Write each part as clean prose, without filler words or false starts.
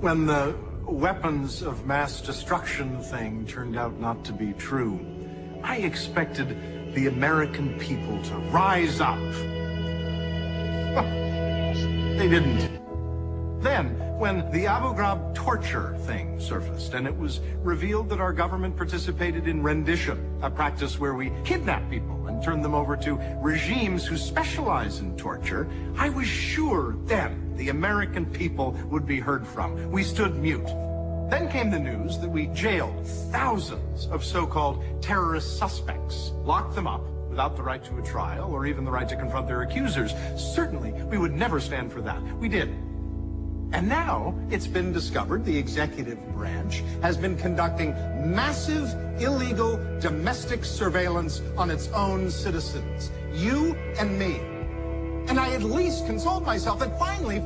When the weapons of mass destruction thing turned out not to be true, I expected the American people to rise up. Well, they didn't. Then, when the Abu Ghraib torture thing surfaced, and it was revealed that our government participated in rendition, a practice where we kidnap people and turn them over to regimes who specialize in torture, I was sure then the American people would be heard from. We stood mute. Then came the news that we jailed thousands of so-called terrorist suspects, locked them up without the right to a trial or even the right to confront their accusers. Certainly, we would never stand for that. We did. And now it's been discovered the executive branch has been conducting massive, illegal, domestic surveillance on its own citizens, you and me. And I at least consoled myself that finally,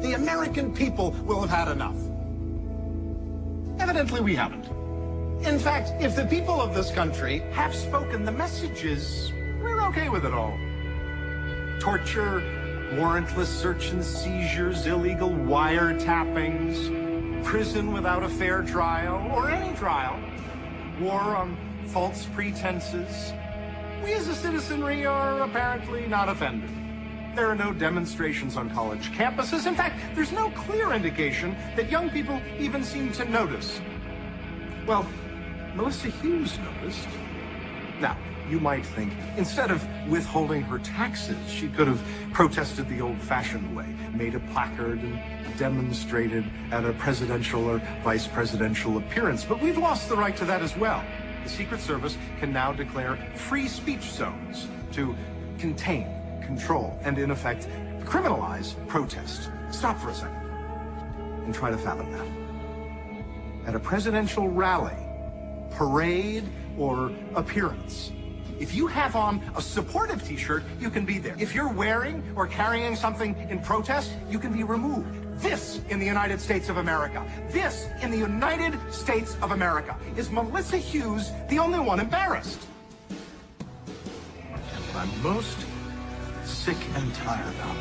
the American people will have had enough. Evidently, we haven't. In fact, if the people of this country have spoken, the message is we're okay with it all. Torture, warrantless search and seizures, illegal wiretappings, prison without a fair trial, or any trial, war on false pretenses. We as a citizenry are apparently not offended. There are no demonstrations on college campuses. In fact, there's no clear indication that young people even seem to notice. Well, Melissa Hughes noticed. Now, you might think, instead of withholding her taxes, she could have protested the old-fashioned way, made a placard and demonstrated at a presidential or vice presidential appearance. But we've lost the right to that as well. The Secret Service can now declare free speech zones to contain, control, and in effect, criminalize protest. Stop for a second and try to fathom that. At a presidential rally, parade, or appearance, if you have on a supportive t-shirt, you can be there. If you're wearing or carrying something in protest, you can be removed. This in the United States of America. This in the United States of America. Is Melissa Hughes the only one embarrassed? And what I'm most sick and tired of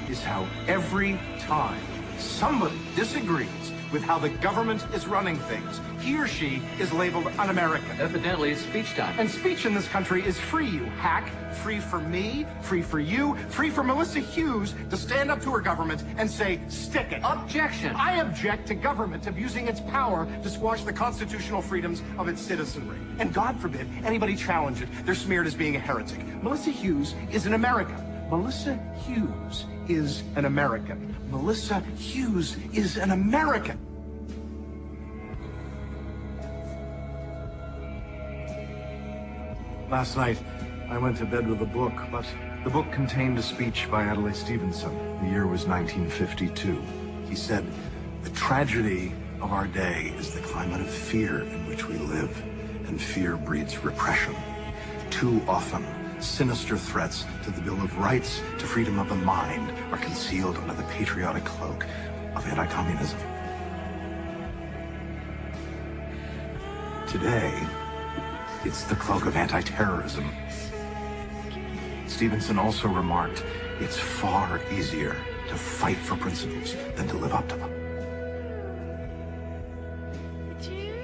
is how every time somebody disagrees with how the government is running things, he or she is labeled un-American. Evidently, it's speech time. And speech in this country is free, you hack. Free for me, free for you, free for Melissa Hughes to stand up to her government and say, stick it. Objection. I object to government abusing its power to squash the constitutional freedoms of its citizenry. And God forbid anybody challenge it. They're smeared as being a heretic. Melissa Hughes is an American. Melissa Hughes is an American. Melissa Hughes is an American. Last night, I went to bed with a book, but the book contained a speech by Adlai Stevenson. The year was 1952. He said, "The tragedy of our day is the climate of fear in which we live, and fear breeds repression. Too often, sinister threats to the Bill of Rights, to freedom of the mind, are concealed under the patriotic cloak of anti-communism." Today, it's the cloak of anti-terrorism. Stevenson also remarked, it's far easier to fight for principles than to live up to them. It's you.